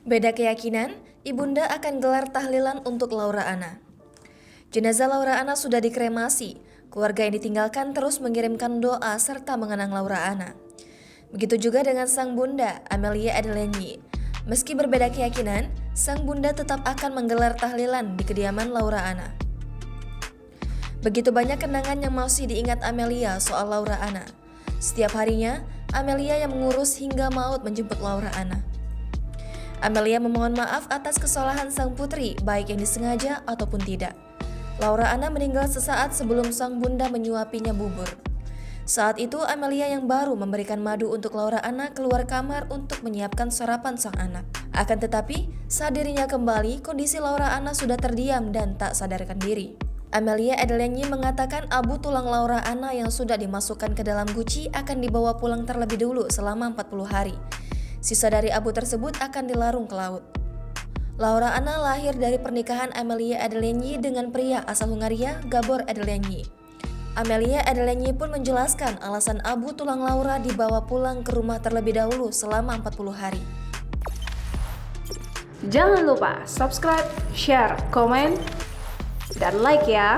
Beda keyakinan, Ibunda akan gelar tahlilan untuk Laura Anna. Jenazah Laura Anna sudah dikremasi. Keluarga yang ditinggalkan terus mengirimkan doa serta mengenang Laura Anna. Begitu juga dengan sang bunda, Amelia Adelenyi. Meski berbeda keyakinan, sang bunda tetap akan menggelar tahlilan di kediaman Laura Anna. Begitu banyak kenangan yang masih diingat Amelia soal Laura Anna. Setiap harinya, Amelia yang mengurus hingga maut menjemput Laura Anna. Amelia memohon maaf atas kesalahan sang putri, baik yang disengaja ataupun tidak. Laura Anna meninggal sesaat sebelum sang bunda menyuapinya bubur. Saat itu Amelia yang baru memberikan madu untuk Laura Anna keluar kamar untuk menyiapkan sarapan sang anak. Akan tetapi, saat dirinya kembali, kondisi Laura Anna sudah terdiam dan tak sadarkan diri. Amelia Adelenyi mengatakan abu tulang Laura Anna yang sudah dimasukkan ke dalam guci akan dibawa pulang terlebih dulu selama 40 hari. Sisa dari abu tersebut akan dilarung ke laut. Laura Anna lahir dari pernikahan Amelia Adelenyi dengan pria asal Hungaria, Gabor Adelenyi. Amelia Adelenyi pun menjelaskan alasan abu tulang Laura dibawa pulang ke rumah terlebih dahulu selama 40 hari. Jangan lupa subscribe, share, komen, dan like ya!